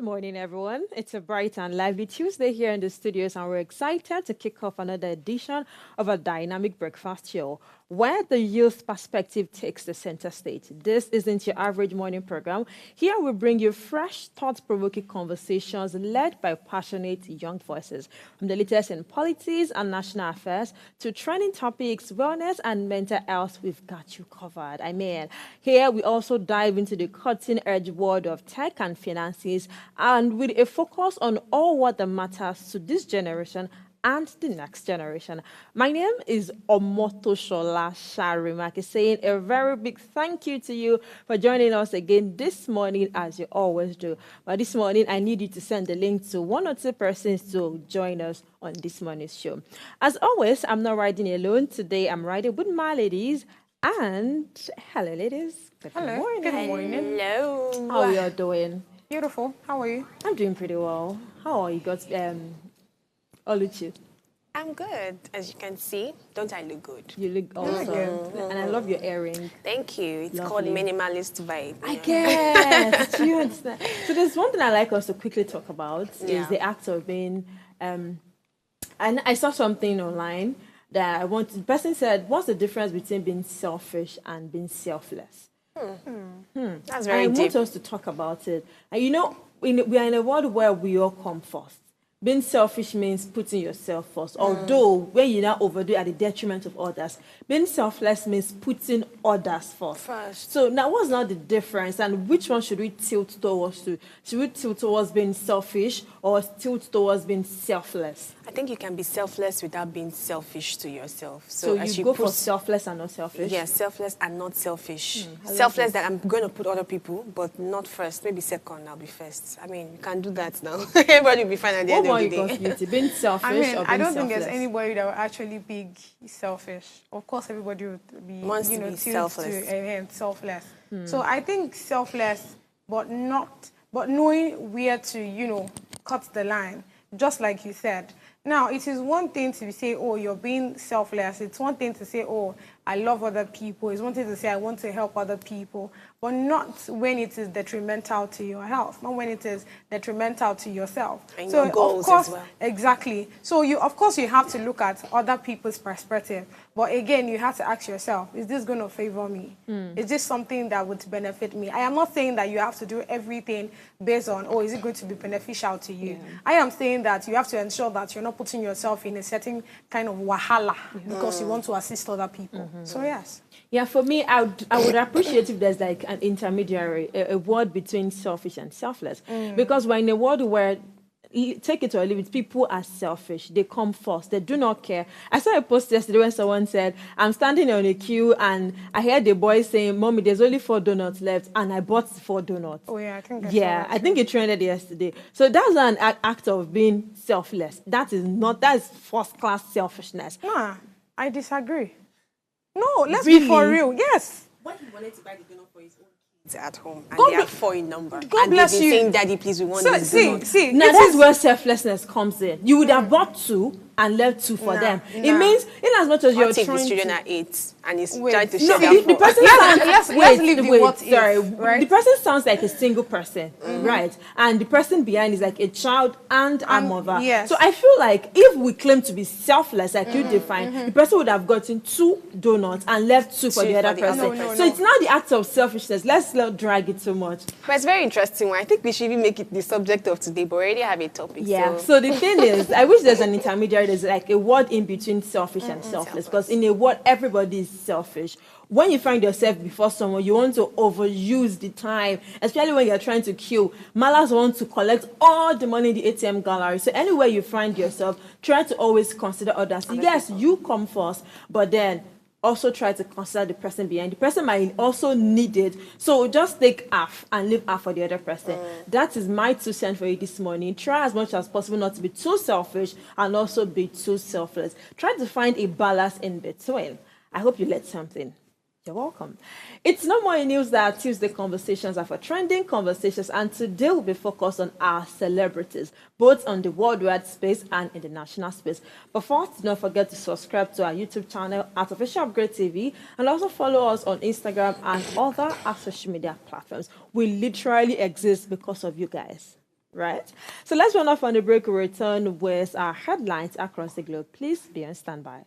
Good morning, everyone. It's a bright and lively Tuesday here in the studios, and we're excited to kick off another edition of a dynamic breakfast show where the youth perspective takes the center stage. This isn't your average morning program. Here we bring you fresh, thought-provoking conversations led by passionate young voices. From the latest in politics and national affairs to trending topics, wellness and mental health, we've got you covered. Here we also dive into the cutting-edge world of tech and finances, and with a focus on all what that matters to this generation and the next generation. My name is Omotoshola Sharimaki, saying a very big thank you to you for joining us again this morning, as you always do. But this morning, I need you to send the link to one or two persons to join us on this morning's show. As always, I'm not riding alone. Today, I'm riding with my ladies. And hello, ladies. Good morning. Good morning. Hello. How are you all doing? Beautiful. How are you? I'm doing pretty well. How are you guys? Oluchi? I'm good. As you can see, don't I look good? You look awesome. And I love your earring. Thank you. It's Lovely. called minimalist vibe. I guess. Do you understand? So there's one thing I like us to quickly talk about is the act of being, and I saw something online that the person said, what's the difference between being selfish and being selfless? That's very I deep. want us to talk about it. And you know, we are in a world where we all come first. Being selfish means putting yourself first, although when you now overdo it at the detriment of others. Being selfless means putting others first. So now what's now the difference, and which one should we tilt towards to? Should we tilt towards being selfish or tilt towards being selfless? I think you can be selfless without being selfish to yourself. So as you go for selfless and not selfish? Yes, selfless and not selfish. Selfless that I'm going to put other people, but not first. Maybe second, I'll be first. I mean, you can do that now. Everybody will be fine at the end of the day. Contributing? Being selfish or being I don't think selfless? there's anybody that will actually be selfish. Of course, everybody would be, Wants to be tuned selfless. to selfless. So I think selfless, but knowing where to, cut the line, just like you said. Now, it is one thing to say, oh, you're being selfless. It's one thing to say, oh, I love other people. It's one thing to say, I want to help other people. But not when it is detrimental to your health, not when it is detrimental to yourself. And so, your goals of course, as well. Exactly. So, of course, you have to look at other people's perspective. But again, you have to ask yourself, is this going to favor me? Is this something that would benefit me? I am not saying that you have to do everything based on, oh, is it going to be beneficial to you? I am saying that you have to ensure that you're not putting yourself in a certain kind of wahala because you want to assist other people. So, yes. Yeah, for me, I would appreciate if there's like an intermediary, a word between selfish and selfless. Because we're in a world where, take it or leave it, people are selfish. They come first. They do not care. I saw a post yesterday when someone said, I'm standing on a queue and I heard the boy saying, Mommy, there's only 4 donuts left, and I bought 4 donuts. Oh, yeah, I think I think it trended yesterday. So that's an act of being selfless. That is first-class selfishness. Nah, I disagree. No, let's Really? be for real. Yes. When he wanted to buy the donut for his own kids at home, and God they bl- are 4 in number. God and bless they've been you. saying, Daddy, please, we want So, this see, donut. Now it that's is- where selflessness comes in. You would have bought 2 and left 2 for them. It means, in as much as you're What if trying his children to... are 8 and he's Wait, trying to no, share The that person Let's sounds, leave the wait, what if, sorry. right? The person sounds like a single person, right? And the person behind is like a child and a mother. yes. So I feel like if we claim to be selfless, like you define, the person would have gotten 2 donuts and left 2 for the other person. No, So it's not the act of selfishness. Let's not drag it too much. But it's very interesting one. I think we should even make it the subject of today, but we already have a topic. Yeah. So the thing is, I wish there's an intermediary. There's like a word in between selfish and selfless. Because in a word, everybody is selfish. When you find yourself before someone, you want to overuse the time, especially when you're trying to queue. Malas want to collect all the money in the ATM gallery. So anywhere you find yourself, try to always consider others. Yes, you come first, but then also try to consider the person behind. The person might also need it. So just take half and leave half for the other person. That is my 2 cents for you this morning. Try as much as possible not to be too selfish and also be too selfless. Try to find a balance in between. I hope you learned something. You're welcome. It's no more news that Tuesday conversations are for trending conversations, and today will be focused on our celebrities, both on the worldwide space and in the national space. But first, don't forget to subscribe to our YouTube channel at Official Upgrade TV, and also follow us on Instagram and other social media platforms. We literally exist because of you guys. right? So let's run off on the break. We'll return with our headlines across the globe. Please be on standby.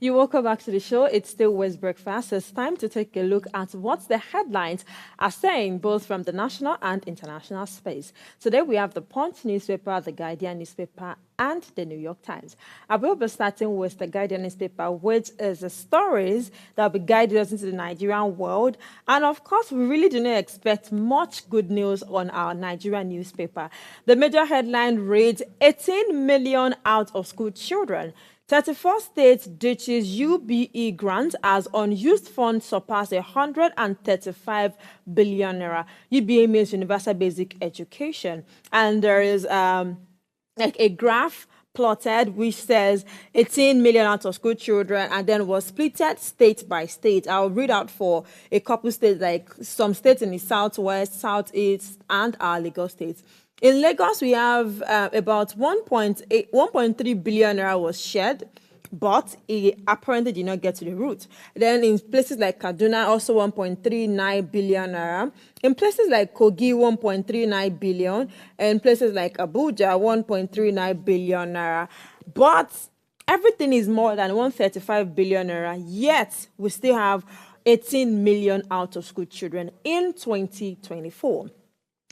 You welcome back to the show. It's still West Breakfast. It's time to take a look at what the headlines are saying, both from the national and international space. Today, we have the Punch newspaper, the Guardian newspaper, and the New York Times. I will be starting with the Guardian newspaper, which is the stories that will be guiding us into the Nigerian world. And of course, we really do not expect much good news on our Nigerian newspaper. The major headline reads, 18 million out of school children. 34 states ditches UBE grant as unused funds surpass 135 billion naira. UBE means Universal Basic Education. And there is like a graph plotted which says 18 million out of school children and then was splitted state by state. I'll read out for a couple states, like some states in the southwest, southeast, and our Lagos states. In Lagos, we have about 1.3 billion naira was shared, but it apparently did not get to the root. Then in places like Kaduna, also 1.39 billion naira. In places like Kogi, 1.39 billion. And in places like Abuja, 1.39 billion naira. But everything is more than 135 billion naira, yet we still have 18 million out of school children in 2024.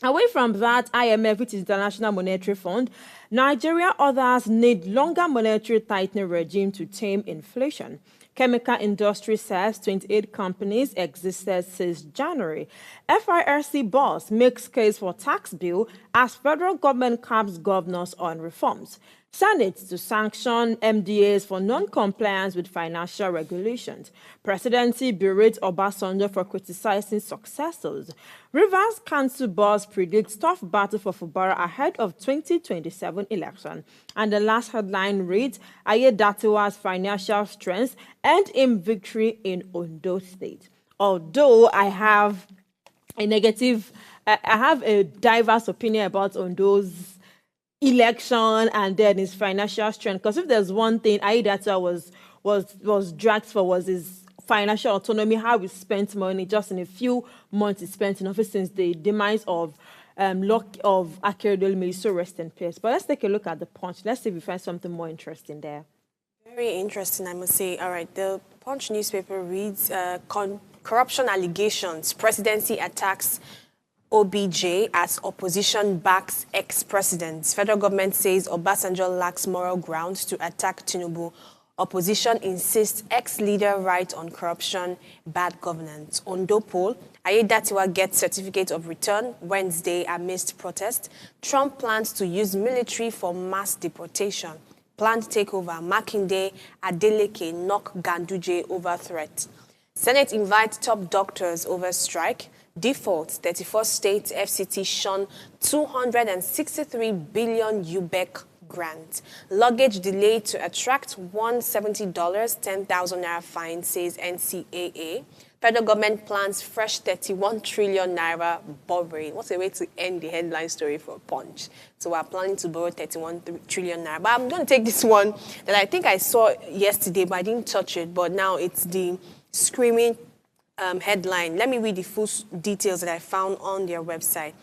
Away from that, IMF, which is International Monetary Fund, Nigeria others need longer monetary tightening regime to tame inflation. Chemical industry says 28 companies existed since January. FIRC boss makes case for tax bill as federal government caps governors on reforms. Senate to sanction MDAs for non-compliance with financial regulations. Presidency berates Obasanjo for criticizing successors. Rivers Council boss predicts tough battle for Fubara ahead of 2027 election. And the last headline reads, Ayedatiwa's financial strength earned him victory in Ondo State. Although I have a diverse opinion about Ondo's election and then his financial strength. Because if there's one thing Ayedatiwa was dragged for was his financial autonomy, how he spent money. Just in a few months he spent in office since the demise of Akeredolu, so rest in peace. But let's take a look at the Punch. Let's see if we find something more interesting there. Very interesting, I must say. All right, the Punch newspaper reads, corruption allegations, presidency attacks OBJ as opposition backs ex-president. Federal government says Obasanjo lacks moral grounds to attack Tinubu. Opposition insists ex-leader right on corruption, bad governance. Ondo poll, Ayedatiwa gets certificate of return Wednesday amidst protest. Trump plans to use military for mass deportation. Planned takeover, Makinde, Adeleke knock Ganduje over threat. Senate invites top doctors over strike. Default, 34 states FCT shun 263 billion UBEC grant. Luggage delayed to attract $170, 10,000 naira fine, says NCAA. Federal government plans fresh 31 trillion naira borrowing. What's a way to end the headline story for Punch? So we're planning to borrow 31 trillion naira. But I'm going to take this one that I think I saw yesterday, but I didn't touch it. But now it's the screaming headline. Let me read the full details that I found on their website.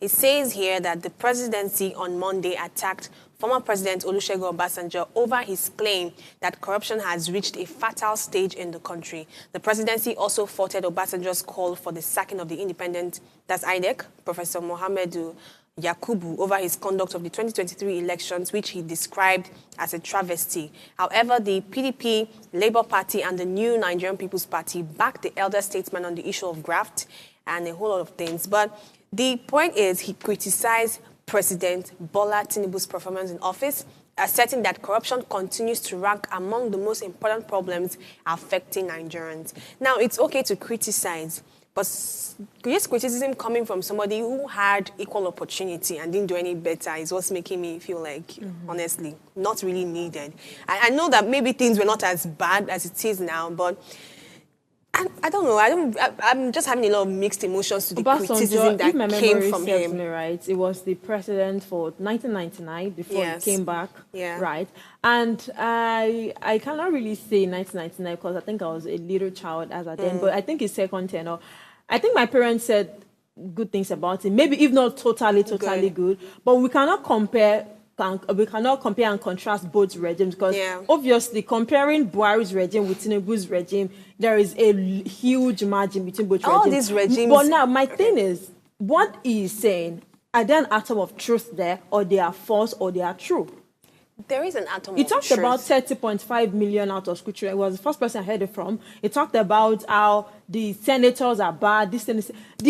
It says here that the presidency on Monday attacked former President Olusegun Obasanjo over his claim that corruption has reached a fatal stage in the country. The presidency also faulted Obasanjo's call for the sacking of the independent, that's INEC, Professor Mohamedou Yakubu, over his conduct of the 2023 elections, which he described as a travesty. However, the PDP, Labour Party, and the New Nigerian People's Party backed the elder statesman on the issue of graft and a whole lot of things. But the point is, he criticized President Bola Tinubu's performance in office, asserting that corruption continues to rank among the most important problems affecting Nigerians. Now, it's okay to criticize, but this criticism coming from somebody who had equal opportunity and didn't do any better is what's making me feel like, honestly, not really needed. I know that maybe things were not as bad as it is now, but I don't know. I'm just having a lot of mixed emotions to the criticism that came from him. Me right, it was the president for 1999 before he came back, right? And I cannot really say 1999 because I think I was a little child as at then. But I think his second tenure, I think my parents said good things about him. Maybe if not totally good, but we cannot compare and contrast both regimes because obviously comparing Buhari's regime with Tinubu's regime, there is a huge margin between both regimes. All these regimes. But now my thing is, what he is saying, are there an atom of truth there, or they are false, or they are true? There is an atom of truth. He talked about 30.5 million out of scripture. It was the first person I heard it from. He talked about how the senators are bad. He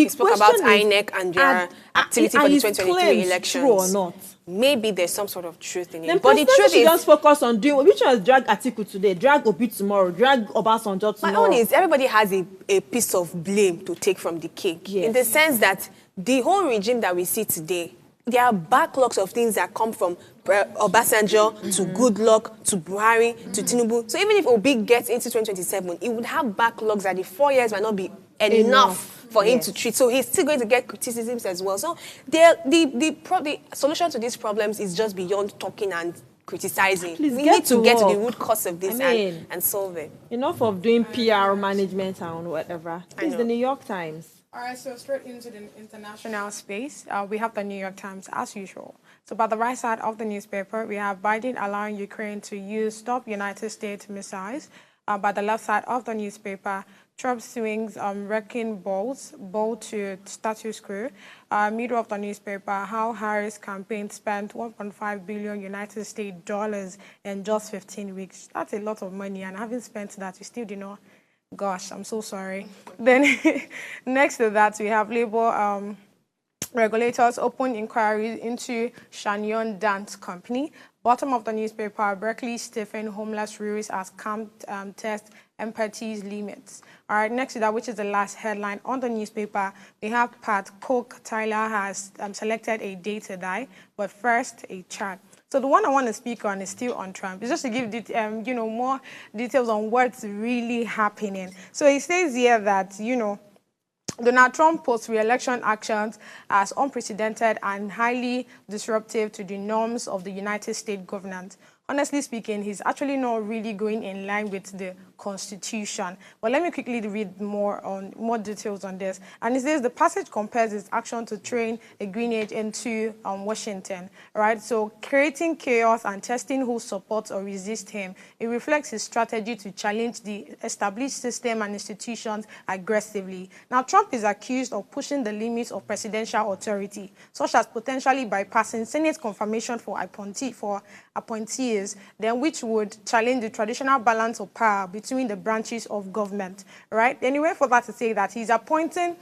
spoke about INEC and their activity for the 2023 elections. True or not? Maybe there's some sort of truth in it. Then but the truth is, just focus on doing which one is drag Atiku today, drag Obi tomorrow, drag Obasanjo tomorrow. My own is everybody has a piece of blame to take from the cake. In the sense that the whole regime that we see today, there are backlogs of things that come from Obasanjo to Goodluck to Buhari to Tinubu. So even if Obi gets into 2027, it would have backlogs that the 4 years might not be enough for him to treat. So he's still going to get criticisms as well. So the solution to these problems is just beyond talking and criticizing. We need to get to the root cause of this and solve it. Enough of doing PR management and whatever. It's the New York Times. All right, so straight into the international space, we have the New York Times as usual. So by the right side of the newspaper, we have Biden allowing Ukraine to use stop United States missiles. By the left side of the newspaper, Trump swings wrecking ball to status quo. Middle of the newspaper, how Harris campaign spent $1.5 billion United States dollars in just 15 weeks. That's a lot of money, and having spent that, we still do not. Gosh, I'm so sorry. Then next to that, we have Labour regulators open inquiries into Shanyon Dance Company. Bottom of the newspaper, Berkeley Stephen homeless rules as camp test empathy's limits. All right, next to that, which is the last headline on the newspaper, we have Pat Cook Tyler has selected a day to die, but first a chat. So the one I want to speak on is still on Trump. It's just to give more details on what's really happening. So it says here that, Donald Trump posts re-election actions as unprecedented and highly disruptive to the norms of the United States governance. Honestly speaking, he's actually not really going in line with the Constitution. But let me quickly read more details on this. And it says the passage compares his action to train a grenade into Washington. Right? So creating chaos and testing who supports or resists him. It reflects his strategy to challenge the established system and institutions aggressively. Now, Trump is accused of pushing the limits of presidential authority, such as potentially bypassing Senate confirmation for appointees, then which would challenge the traditional balance of power between the branches of government, right? Anyway, for that to say that he's appointing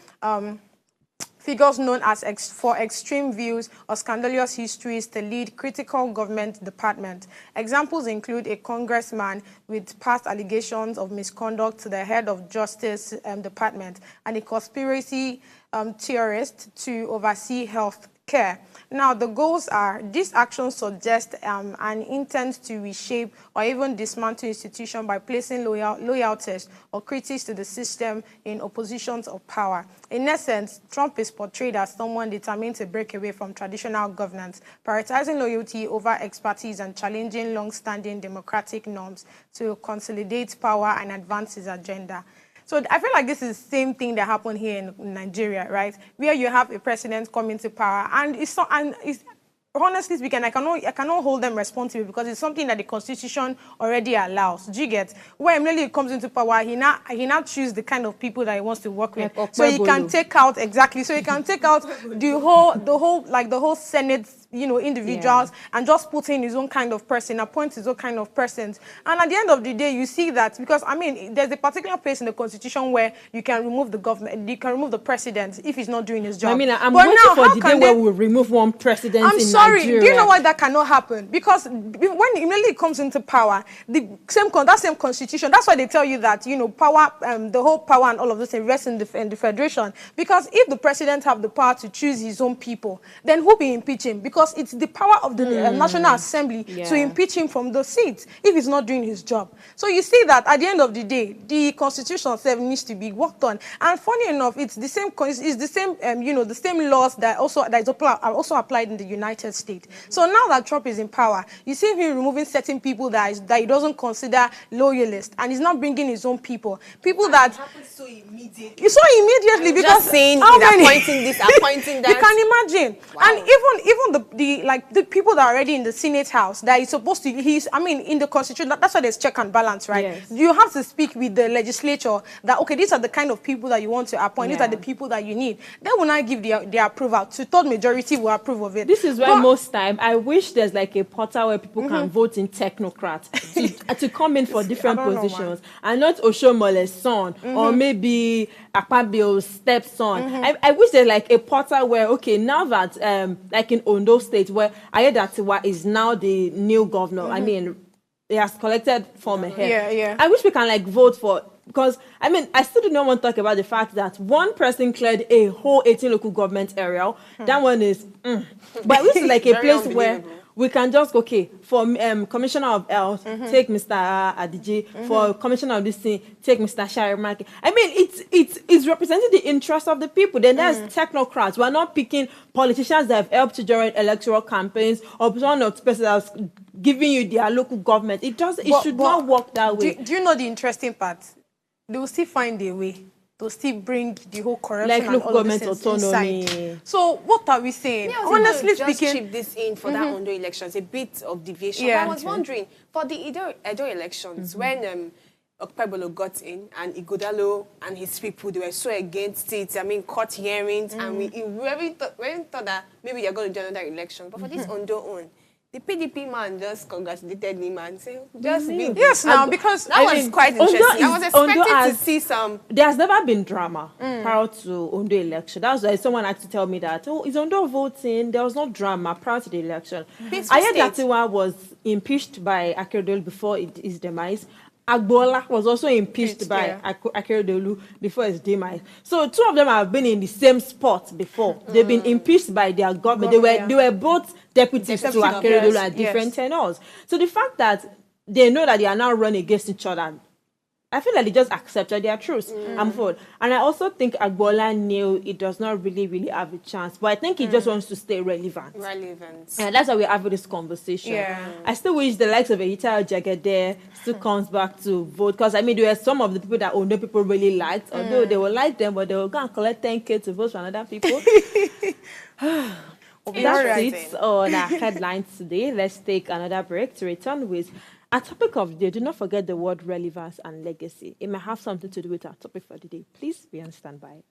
figures known as for extreme views or scandalous histories to lead critical government departments. Examples include a congressman with past allegations of misconduct to the head of Justice Department and a conspiracy theorist to oversee health care. Now, the goals are, these actions suggest an intent to reshape or even dismantle institutions by placing loyalties or critics to the system in oppositions of power. In essence, Trump is portrayed as someone determined to break away from traditional governance, prioritizing loyalty over expertise and challenging long-standing democratic norms to consolidate power and advance his agenda. So I feel like this is the same thing that happened here in Nigeria, right? Where you have a president come into power, and it's honestly speaking, I cannot hold them responsible because it's something that the constitution already allows. Do you get? When Emily comes into power, he now choose the kind of people that he wants to work with. Like So he can take out So he can take out the whole Senate, individuals, and just put in his own kind of person, appoint his own kind of persons. And at the end of the day, you see that because there's a particular place in the constitution where you can remove the government, you can remove the president if he's not doing his job. I'm waiting for the day where we remove one president in Sorry, Nigeria. do you know why that cannot happen? Because when Imeli comes into power, that same constitution, that's why they tell you that, power, the whole power and all of this rests in the federation. Because if the president have the power to choose his own people, then who be impeach him? Because it's the power of the National Assembly to impeach him from the seat if he's not doing his job. So you see that at the end of the day, the constitution itself needs to be worked on. And funny enough, it's the same, the same laws that are also applied in the United States. So now that Trump is in power, you see him removing certain people that he doesn't consider loyalists, and he's not bringing his own people. People that happens so immediately. It's so immediately because just saying how he's many appointing this, appointing that. You can imagine. Wow. And even the people that are already in the Senate House that is supposed to in the constitution, that's why there's check and balance, right? Yes. You have to speak with the legislature that okay, these are the kind of people that you want to appoint, these are the people that you need. They will not give their approval. Two-third majority will approve of it. This is why most time I wish there's like a portal where people can vote in technocrats to come in for different positions and not Oshomole's son or maybe Akpabio's stepson. I wish there's like a portal where okay, now that like in Ondo State where Ayedatiwa is now the new governor. I mean, he has collected from ahead. Yeah. I wish we can like vote for. Because, I still do not want to talk about the fact that one person cleared a whole 18 local government area. That one is... But this is like a place where we can just, okay, for Commissioner of Health, take Mr. Adiji. For Commissioner of this thing, take Mr. Sharimaki. It's representing the interests of the people. Then there's technocrats. We're not picking politicians that have helped to during electoral campaigns or one of the person that's giving you their local government. It should not work that way. Do you know the interesting part? They will still find a way to still bring the whole corruption like and local all of this government autonomy. inside. So what are we saying? Honestly Just speaking, chip this in for that Ondo elections, a bit of deviation. Yeah. But I was wondering, for the Edo elections, when Okpebolo got in and Igodalo and his people, they were so against it. Court hearings, and we really thought that maybe they're going to do another election. But for this Ondo one, the PDP man just congratulated him and said, just be... Yes, now, because... That was quite interesting. I was expecting to see some... There's never been drama prior to Ondo election. That's why someone had to tell me that, is Ondo voting? There was no drama prior to the election. Ayedatiwa was impeached by Akeredolu before his demise. Agbola was also impeached by Akeredolu before his demise. So two of them have been in the same spot before. They've been impeached by their government. They were both deputies to Akeredolu at different tenures. So the fact that they know that they are now running against each other, I feel like they just accepted their truths. I'm forward. And I also think Agbola knew it does not really have a chance. But I think he just wants to stay relevant. And that's why we're having this conversation. Yeah. I still wish the likes of Ehita Jagade still comes back to vote. Because, there were some of the people that Ondo people really liked. Although they will like them, but they will go and collect 10K to vote for another people. That's it on our headlines today. Let's take another break to return with our topic of the day. Do not forget the word relevance and legacy. It may have something to do with our topic for the day. Please be on standby.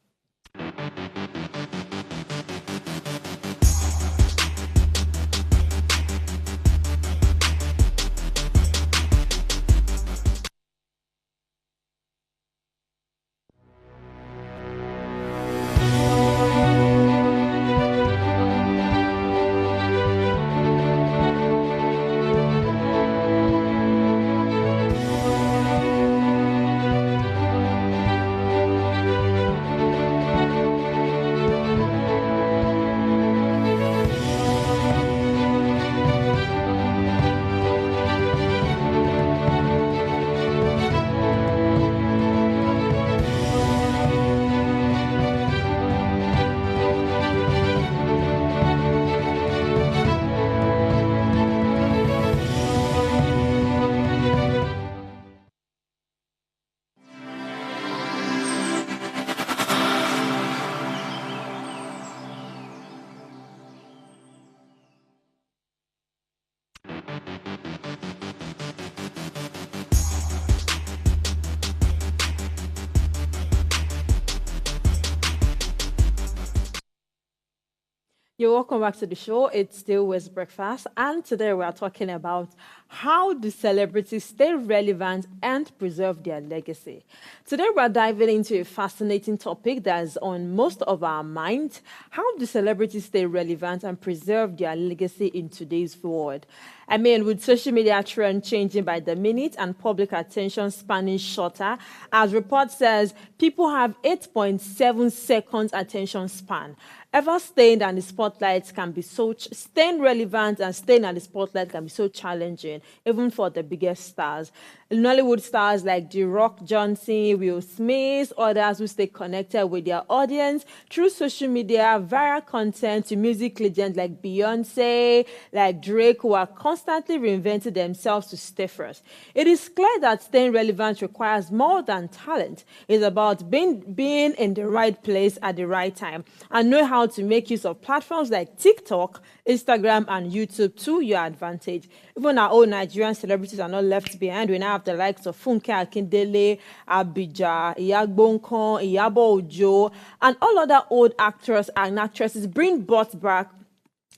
You're welcome back to the show. It's still West Breakfast, and today we are talking about how do celebrities stay relevant and preserve their legacy. Today we are diving into a fascinating topic that is on most of our minds. How do celebrities stay relevant and preserve their legacy in today's world? I mean, with social media trend changing by the minute and public attention spanning shorter, as report says, people have 8.7 seconds attention span. Ever staying at the spotlight can be staying relevant and staying at the spotlight can be so challenging, even for the biggest stars. Nollywood stars like The Rock Johnson, Will Smith, others who stay connected with their audience through social media, viral content, to music legends like Beyonce, like Drake, who are constantly reinventing themselves to stay first. It is clear that staying relevant requires more than talent. It's about being in the right place at the right time and know how to make use of platforms like TikTok, Instagram, and YouTube to your advantage. Even our own Nigerian celebrities are not left behind. We now have the likes of Funke Akindele, Abija, Iyagbonkan, Iyabo Ojo, and all other old actors and actresses being brought back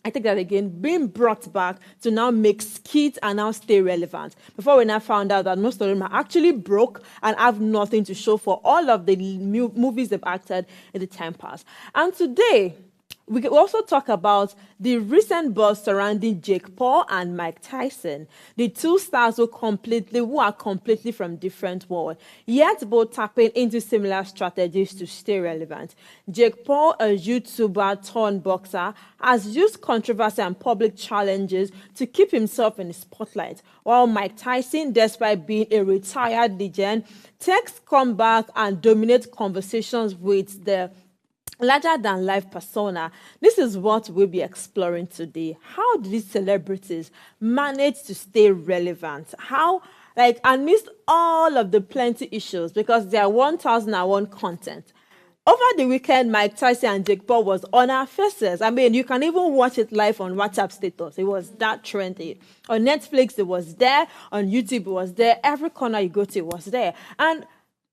to now make skits and now stay relevant. Before we now found out that most of them are actually broke and have nothing to show for all of the movies they've acted in the time past. And today, we can also talk about the recent buzz surrounding Jake Paul and Mike Tyson, the two stars who are completely from different worlds, yet both tapping into similar strategies to stay relevant. Jake Paul, a YouTuber turned boxer, has used controversy and public challenges to keep himself in the spotlight, while Mike Tyson, despite being a retired legend, takes comeback and dominates conversations with the larger-than-life persona. This is what we'll be exploring today. How do these celebrities manage to stay relevant? How, amidst all of the plenty issues, because there are 1001 content. Over the weekend, Mike Tyson and Jake Paul was on our faces. I mean, you can even watch it live on WhatsApp status. It was that trendy. On Netflix, it was there. On YouTube, it was there. Every corner you go to, it was there. And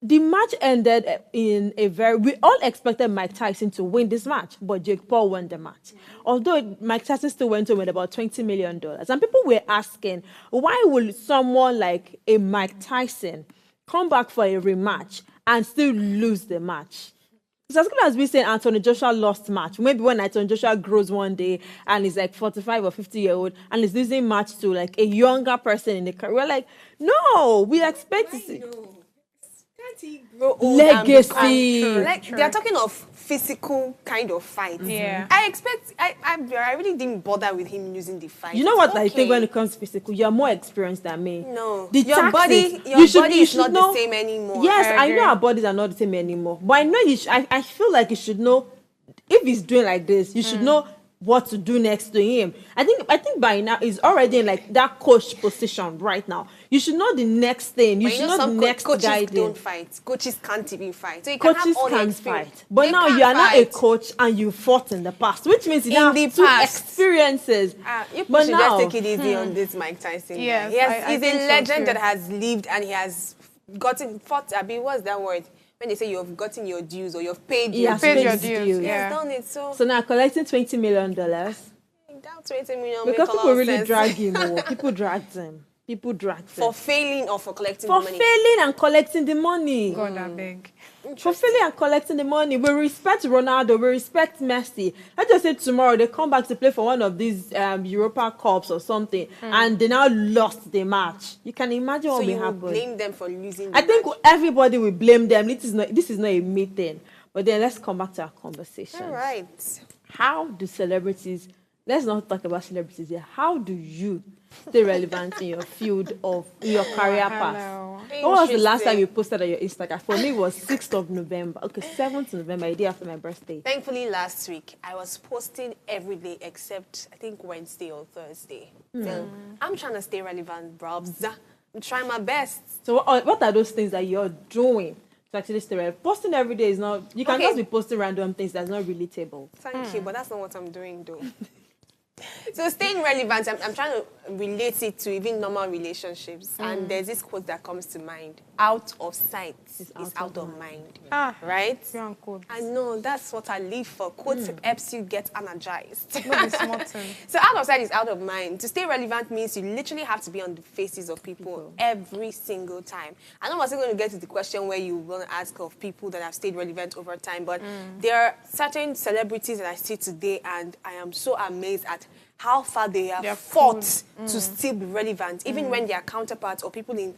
the match ended in we all expected Mike Tyson to win this match, but Jake Paul won the match. Although Mike Tyson still went home with about $20 million. And people were asking, why will someone like a Mike Tyson come back for a rematch and still lose the match? It's as good as we say Anthony Joshua lost match. Maybe when Anthony Joshua grows one day and he's like 45 or 50-year-old and he's losing match to like a younger person in the career. We're like, no, we expect to see legacy. They're talking of physical kind of fights. Yeah. I really didn't bother with him using the fight. You know what I think when it comes to physical, you're more experienced than me. No. Your body is not the same anymore. Yes, I know our bodies are not the same anymore. But I know I feel like you should know if he's doing like this, you should know what to do next to him. I think by now he's already in like that coach position right now. You should know the next thing. You should know the next coaches guidance. Don't fight. Coaches can't even fight. So you can have all the experience. Fight. But now you are not a coach and you fought in the past, which means you have two experiences. You should just take it easy on this Mike Tyson. Yes, he's a legend that has lived and he has fought. What's that word? When they say you've gotten your dues or you've paid your dues. He has done it. So now collecting $20 million. That $20 million because people really drag him. People dragged him. For failing or for collecting the money? For failing and collecting the money. God, I beg. For failing and collecting the money. We respect Ronaldo. We respect Messi. Let's just say tomorrow they come back to play for one of these Europa Cups or something and they now lost the match. You can imagine what will happen. So you blame them for losing I think everybody will blame them. This is not a meeting. But then let's come back to our conversation. All right. How do celebrities... Let's not talk about celebrities here. How do you stay relevant in your field of your career path? What was the last time you posted on your Instagram? For me, it was 6th of November. Okay, 7th November, a day after my birthday. Thankfully, last week, I was posting every day except, I think, Wednesday or Thursday. So I'm trying to stay relevant, bro. I'm trying my best. So what are those things that you're doing to actually stay relevant? Posting every day is not... You can just be posting random things that's not relatable. Thank you, but that's not what I'm doing, though. So staying relevant, I'm trying to relate it to even normal relationships. And there's this quote that comes to mind. Out of sight is out of mind. Right? Yeah, quotes. I know, that's what I live for. Quotes helps you get energized. Not be smart thing. So out of sight is out of mind. To stay relevant means you literally have to be on the faces of people every single time. I know we're still going to get to the question where you want to ask of people that have stayed relevant over time, but there are certain celebrities that I see today, and I am so amazed at how far they have fought to still be relevant, even when their counterparts or people in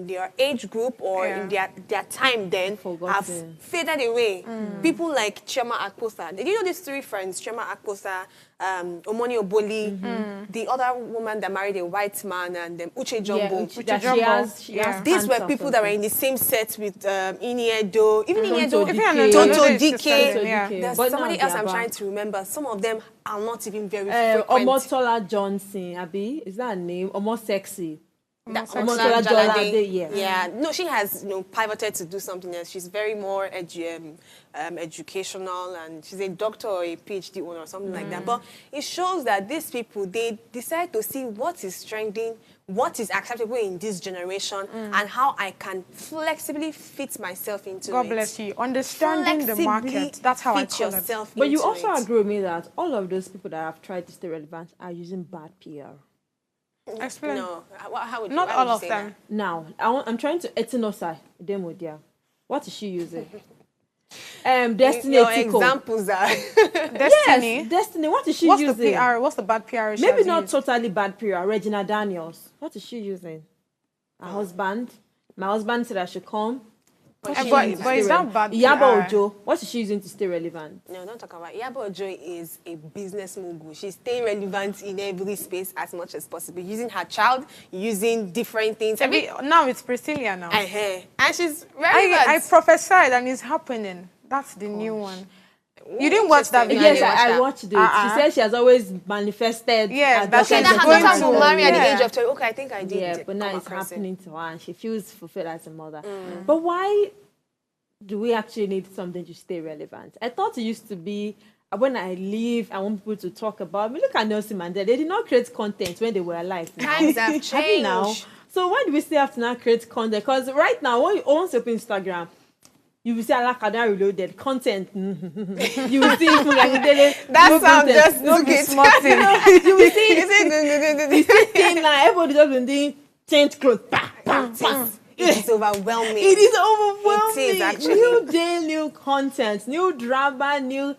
their age group or in their time then have faded away. People like Chioma Akpotha. Did you know these three friends, Chioma Akpotha, Omoni Oboli, the other woman that married a white man, and Uche Jumbo? She has These were cancer people or that were in the same set with Ini Edo, even Ini Edo, Tonto Dike. There's But somebody now else they I'm are trying to remember. Some of them are not even very frequent. Omotola Johnson, Abi, is that a name? Almost sexy. Omotola Jalade, yeah. No, she has pivoted to do something else. She's very more educational, and she's a doctor or a PhD owner or something like that. But it shows that these people, they decide to see what is trending, what is acceptable in this generation, and how I can flexibly fit myself into it. God bless you. Understanding the market. That's how I call it. But you also agree with me that all of those people that have tried to stay relevant are using bad PR. Explain. No, how would you, Not why all would you of say them. Now, I'm trying to Etinosai Demodia. What is she using? Destiny Your Etiko. examples are Destiny. Yes, Destiny. What is she What's using? the PR? What's the bad PR? she Maybe has not used? totally bad PR. Regina Daniels. What is she using? Her husband. My husband said I should come. What is she But using to but stay is that relevant? bad Iyabo PR? Ojo. What is she using to stay relevant? No, don't talk about it. Iyabo Ojo is a business mogul. She's staying relevant in every space as much as possible. Using her child, using different things. Now it's Priscilla now. And she's relevant. I prophesied and it's happening. That's the new one. You didn't watch that video? Yes, I watched it. She said she has always manifested. Yes, her that's Okay, daughter's that her going daughter to- will marry at the yeah. age of 12. Okay, I think I did. Yeah, but now come it's across it. happening to her and she feels fulfilled as a mother. But why do we actually need something to stay relevant? I thought it used to be when I leave, I want people to talk about me. Look at Nelson Mandela. They did not create content when they were alive. Now. Times have Have you changed. now? So why do we still have to now create content? Because right now, when you once open Instagram, you will see Alakada reloaded content. You will see people like That sound just Don't be took it. smart. you will see It thing like everybody just been doing change clothes. is overwhelming. It is overwhelming. It is, actually. New day, new content, new drama, new.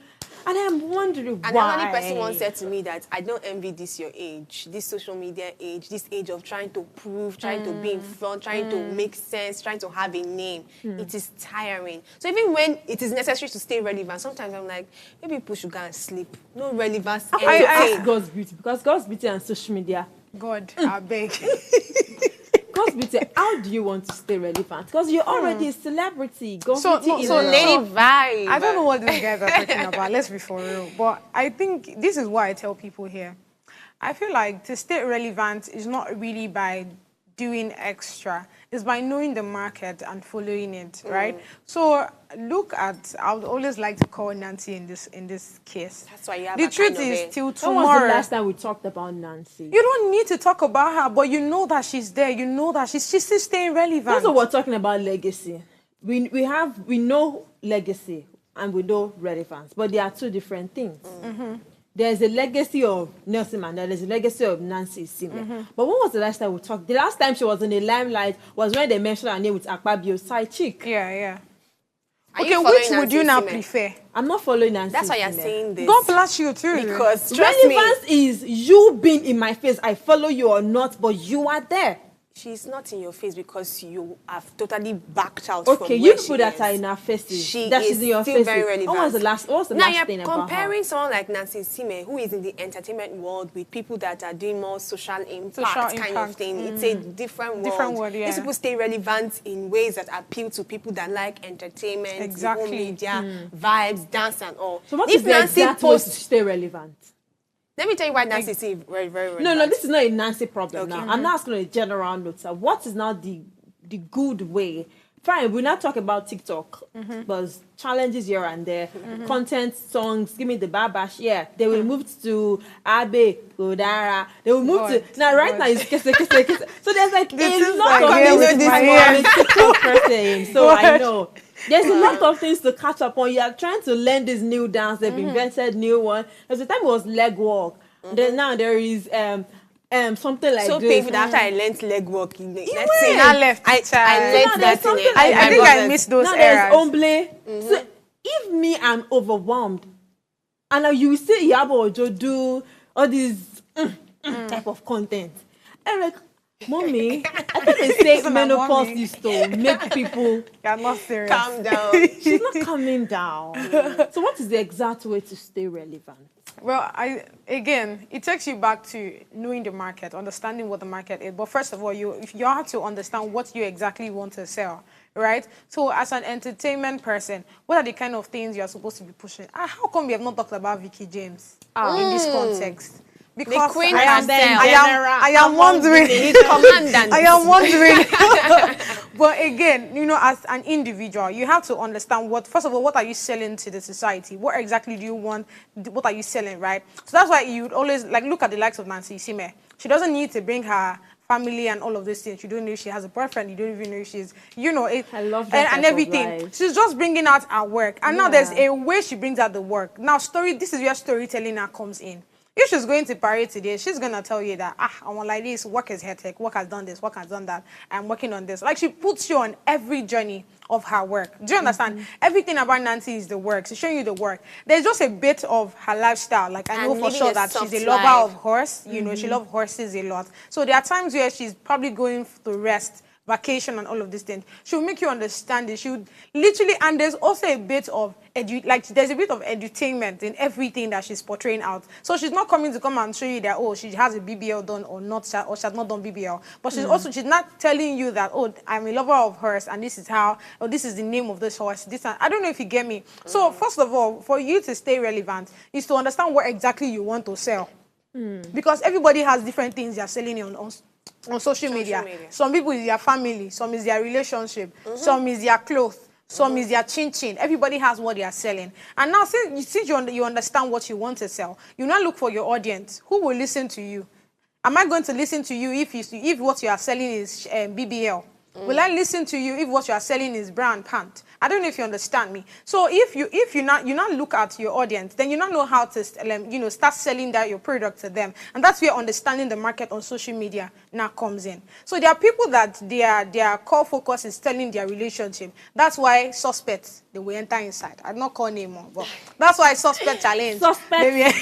And I'm wondering And why. another person once said to me that I don't envy this your age, this social media age, this age of trying to prove, trying to be in front, trying to make sense, trying to have a name. It is tiring. So even when it is necessary to stay relevant, sometimes I'm like, maybe people should go and sleep. No relevance. I anything. ask God's beauty because God's beauty and social media. God, I beg. God's beauty. How do you want to stay relevant? Because you're already a celebrity. God's So- beauty is so love. Lady vibe. I don't know what these guys are talking about. Let's be for real. But I think this is what I tell people here. I feel like to stay relevant is not really by doing extra. It's by knowing the market and following it, right? So look at, I would always like to call Nancy in this case. That's why you have The a truth kind of is, a- till When was the tomorrow, last time we talked about Nancy? you don't need to talk about her, but you know that she's there. You know that she's still staying relevant. Also, we're talking about legacy. We know legacy and we know relevance, but they are two different things. There's a legacy of Nelson Mandela, there's a legacy of Nancy Simeh. But when was the last time we talked? The last time she was in the limelight was when they mentioned her name with Akpabio's side chick. Yeah. Are Okay, you which following would you Nancy now Simeh? prefer? I'm not following Nancy. That's why you're Simeh. saying this. God bless you too. Because trust me, Relevance is you being in my face. I follow you or not, but you are there. she's not in your face because you have totally backed out Okay, from you where people she that is. are in our faces, She that is she's in your still faces. very relevant. What was the last Now thing you're about her? comparing someone like Nancy Simeh, who is in the entertainment world, with people that are doing more social impact kind of impact. thing. It's a different world. Different world, yeah. These people stay relevant in ways that appeal to people that like entertainment, Exactly. the whole media, vibes, dance and all. So what If is the Nancy exact way to posts, stay relevant? let me tell you why Nancy is very, very relevant. No, this is not a Nancy problem Okay. now. I'm not asking on a general note. Sir. What is now the good way fine, we now talk about TikTok, but challenges here and there, content, songs, give me the babash, yeah. They will move to Abe, Godara, they will move to, now right now it's kese. So there's like a lot of things so I know. There's a lot of things to catch up on. You are trying to learn this new dance, they've invented new one. There's a time it was leg walk. Then now there is something like so this. painful that after I learned leg walking. Let's say I left. I learned that thing. something I like think that. I missed those Now eras. there's omble. So if me, I'm overwhelmed, and now you see Yabo Ojo do all these type of content, I'm like, mommy, I think they say Listen, my menopause mommy. used to make people. You're not serious. Calm down. She's not coming down. So what is the exact way to stay relevant? Well, again, it takes you back to knowing the market, understanding what the market is. But first of all, you have to understand what you exactly want to sell, right? So as an entertainment person, what are the kind of things you're supposed to be pushing? How come we have not talked about Vicky James in this context? Because queen I am wondering. The commandant. I am wondering. But again, as an individual, you have to understand first of all, what are you selling to the society? What exactly do you want? What are you selling, right? So that's why you would always look at the likes of Nancy Isime. She doesn't need to bring her family and all of these things. You don't know if she has a boyfriend. You don't even know if she's, I love that and type of everything. life. She's just bringing out her work. And now there's Yeah. a way she brings out the work. Now, this is where storytelling now comes in. If she's going to Paris today, she's going to tell you that, I want like this, work is hectic, work has done this, work has done that, I'm working on this. Like, she puts you on every journey of her work. Do you understand? Everything about Nancy is the work. She's showing you the work. There's just a bit of her lifestyle. Like, I know And for living sure a that she's soft a lover life. of horse. She loves horses a lot. So there are times where she's probably going to rest, vacation and all of these things. She'll make you understand it. She'll literally, and there's also a bit of there's a bit of edutainment in everything that she's portraying out. So she's not coming to come and show you that, she has a BBL done or not, or she has not done BBL. But she's not telling you that, I'm a lover of hers and this is how, or this is the name of this horse. I don't know if you get me. So first of all, for you to stay relevant is to understand what exactly you want to sell. Because everybody has different things they're selling on social media. Some people is their family, some is their relationship, some is their clothes, some is their chin-chin. Everybody has what they are selling. And now, since you understand what you want to sell, you now look for your audience. Who will listen to you? Am I going to listen to you if what you are selling is BBL? Will I listen to you if what you are selling is brand pant? I don't know if you understand me. So if you not look at your audience, then you not know how to start selling your product to them, and that's where understanding the market on social media now comes in. So there are people that their core focus is telling their relationship. That's why suspects they will enter inside. I'm not calling name more, but that's why suspect challenge. Suspect.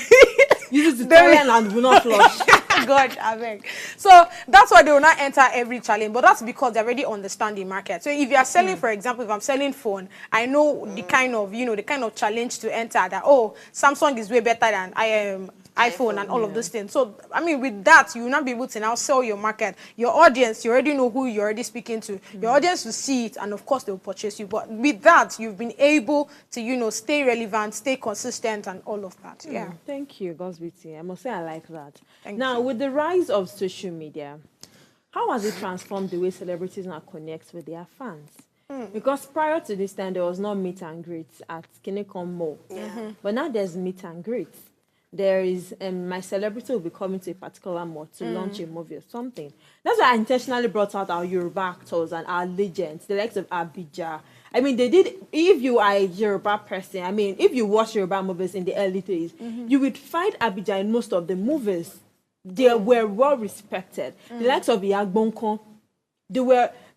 Use it to Italian and will not flush. God, I beg. So that's why they will not enter every challenge, but that's because they already understand the market. So if you are selling, for example, if I'm selling phone, I know the kind of challenge to enter that, Samsung is way better than iPhone and all of those things. So, with that, you will not be able to now sell your market. Your audience, you already know who you're already speaking to. Your audience will see it, and of course, they will purchase you. But with that, you've been able to, stay relevant, stay consistent, and all of that. Yeah. Thank you, Gosbiti. I must say I like that. Thank now, you. with the rise of social media, how has it transformed the way celebrities now connect with their fans? Because prior to this time, there was no meet and greet at Kinekom Mall. But now there's meet and greet. There is, my celebrity will be coming to a particular mall to launch a movie or something. That's why I intentionally brought out our Yoruba actors and our legends, the likes of Abija. They did, if you are a Yoruba person, if you watch Yoruba movies in the early days, you would find Abija in most of the movies. They were well respected. The likes of Iyagbonko,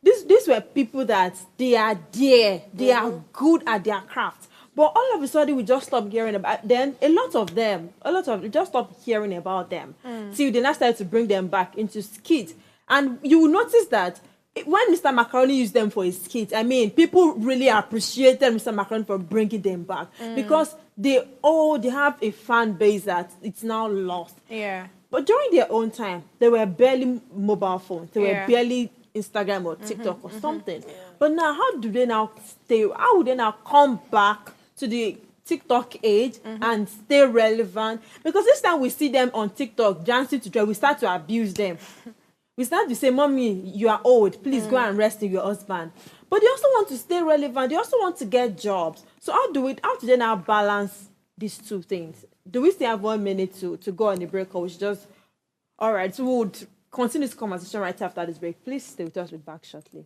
these were people that they are there, they are good at their craft. But all of a sudden, we just stopped hearing about them. A lot of we just stopped hearing about them. Till they now started to bring them back into skits. And you will notice that when Mr. Macaroni used them for his skits, people really appreciated Mr. Macaroni for bringing them back. Because they have a fan base that it's now lost. Yeah. But during their own time, there were barely mobile phones. There were barely Instagram or TikTok or something. Yeah. But now, how do they now stay? How would they now come back to the TikTok age and stay relevant? Because this time we see them on TikTok dancing to joy, we start to abuse them. We start to say, Mommy, you are old. Please go and rest with your husband. But they also want to stay relevant. They also want to get jobs. So how do they now balance these two things? Do we still have 1 minute to go on the break, or we should just... All right, so we would continue this conversation right after this break. Please stay with us. We'll be back shortly.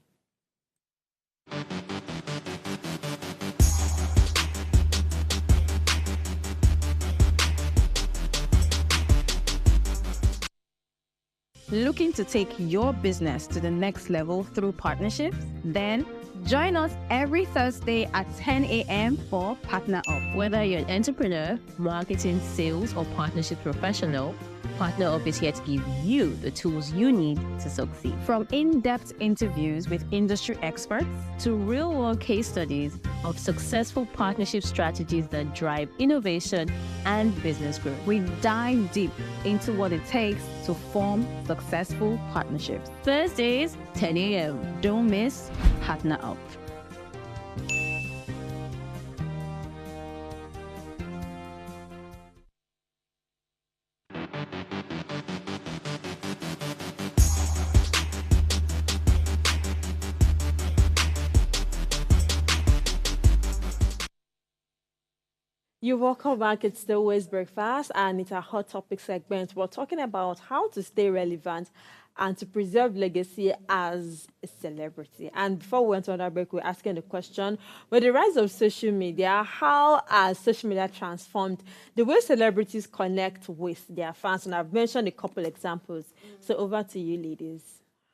Looking to take your business to the next level through partnerships? Then join us every Thursday at 10 a.m. for Partner Up. Whether you're an entrepreneur, marketing, sales, or partnership professional, Partner Up is here to give you the tools you need to succeed. From in-depth interviews with industry experts To real-world case studies of successful partnership strategies that drive innovation and business growth. we dive deep into what it takes to form successful partnerships. Thursdays, 10 a.m. Don't miss Partner Up. You're welcome back. It's the Always Breakfast, and it's a hot topic segment. We're talking about how to stay relevant and to preserve legacy as a celebrity. And before we went on that break, we're asking the question, with the rise of social media, how has social media transformed the way celebrities connect with their fans? And I've mentioned a couple examples. So over to you, ladies.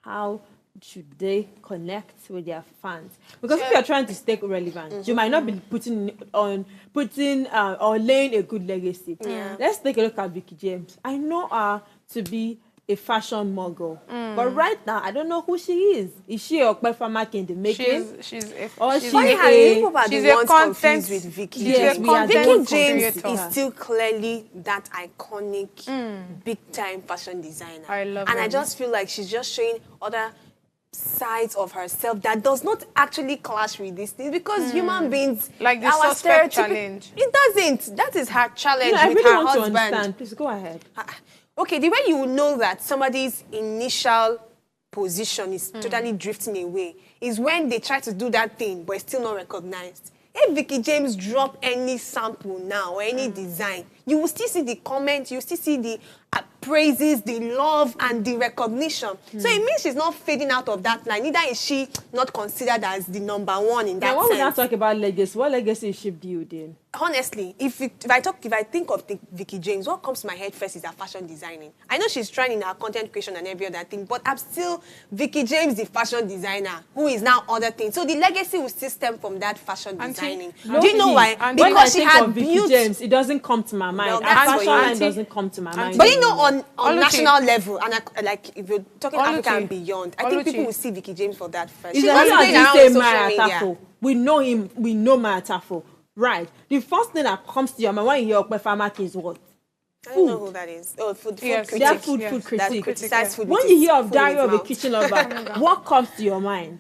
How should they connect with their fans? Because if you're trying to stay relevant, you might not be putting or laying a good legacy. Let's take a look at Vicky James. I know her to be a fashion mogul, but right now I don't know who she is. Is she a performer in the making? She's a Funny how you people are she's the a ones content- confused with Vicky. Yes, we are the Vicky ones James confused. is still clearly that iconic, big-time fashion designer. I love And I her. just feel like she's just showing other sides of herself that does not actually clash with these things, because human beings, Like the our suspect stereotypical- challenge. It doesn't. That is her challenge I with really her want to husband. understand. Please go ahead. Okay, the way you will know that somebody's initial position is totally drifting away is when they try to do that thing but it's still not recognized. If Vicky James drop any sample now or any design, you will still see the comments, you will still see the praises, the love, and the recognition. So it means she's not fading out of that line. Neither is she not considered as the number one in that Now, when we now sense. talk about legacy, what legacy is she building? Honestly, if I think of Vicky James, what comes to my head first is her fashion designing. I know she's trying in her content creation and every other thing, but I'm still Vicky James, the fashion designer, who is now other things. So the legacy will still stem from that fashion designing. Do you know why? When I Because she think had of Vicky built. James, it doesn't come to my mind. Well, Her that's for fashion you. line Auntie- doesn't come to my mind. But you know, on Oluchi. national level, and like if you're talking Oluchi. Africa and beyond, I think Oluchi. people will see Vicky James for that first. It's She's the not reason playing I around say with social Maya media. Tafo. We know him. We know Maya Tafo. Right. The first thing that comes to your mind when you hear Okpe Farmak is what? I don't know who that is. Oh, food Yes. critic. They are food Yes. critique. That criticize food. When with you his- hear of food Diary with of his a mouth. Kitchen Lover, what comes to your mind?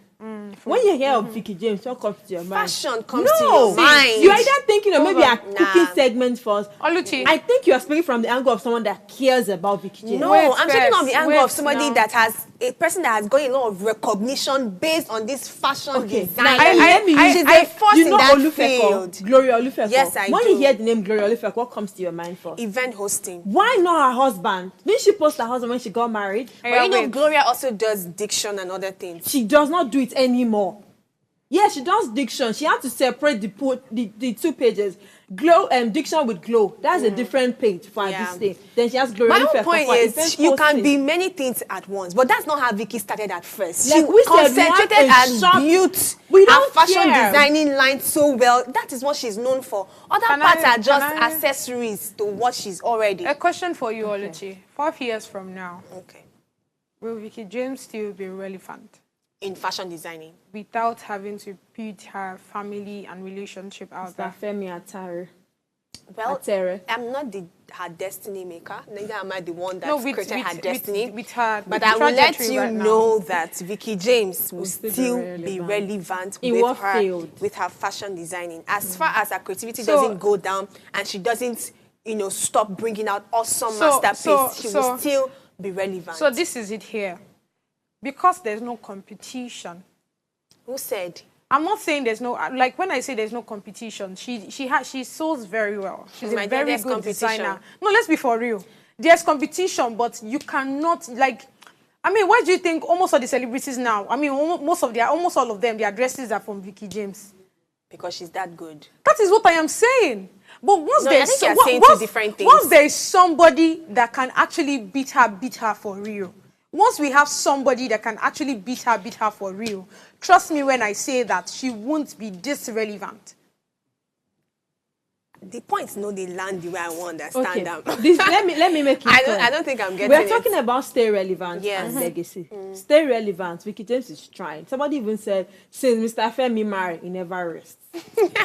When you hear of Vicky James, what comes to your mind? Fashion comes to No. your mind. You're either thinking of maybe a Nah. cooking segment first. Oluchi. I think you're speaking from the angle of someone that cares about Vicky James. No, Wait I'm talking of the first, angle of wait somebody now. that has a person that has got a lot of recognition based on this fashion Okay, design. now let me use she's a force you in know that Olufeko, field. Gloria Olufeko. Yes, I When do. you hear the name Gloria Olufeko, what comes to your mind first? Event hosting. Why not her husband? Didn't she post her husband when she got married? But you know, wait. Gloria also does diction and other things. She does not do it anymore. Yeah, she does diction. She had to separate the two pages. Diction with glow. That's a different page for Yeah. this thing. Then she has Gloria My own Olufeko point for is, event you can hosting. be many things at once, but that's not how Vicky started at first. Like She we said, we have concentrated a and short- built we her don't fashion care. designing line so well. That is what she's known for. Other Can parts I- are just can I- accessories to what she's already. A question for you, Oluchi. 5 years from now, Okay. will Vicky James still be relevant In fashion designing. without having to put her family and relationship out there? Femi Atare. Well, Atere. I'm not her destiny maker. Neither am I the one that No, with- created her with- destiny. with her but I will let trajectory you right now. know that Vicky James will still be still be relevant. relevant In with what her field? with her fashion designing. As far as her creativity So- doesn't go down and she doesn't, stop bringing out awesome So- masterpiece, so- she so- will still be relevant. So this is it here. because there's no competition. Who said? I'm not saying there's no, like when I say there's no competition, she sews very well. She's a very good designer. No, let's be for real. There's competition, but you cannot, like, I mean, why do you think almost all the celebrities now, I mean, almost all of them, their dresses are from Vicky James? Because she's that good. That is what I am saying. But once there is somebody that can actually beat her for real, once we have somebody that can actually beat her for real, trust me when I say that she won't be this relevant. The point is not the land the way I want to understand them. Let me make it clear. I don't think I'm getting We're talking about stay relevant yes. and legacy. Stay relevant. Vicky James is trying. Somebody even said, since Mr. Femi married, he never rests.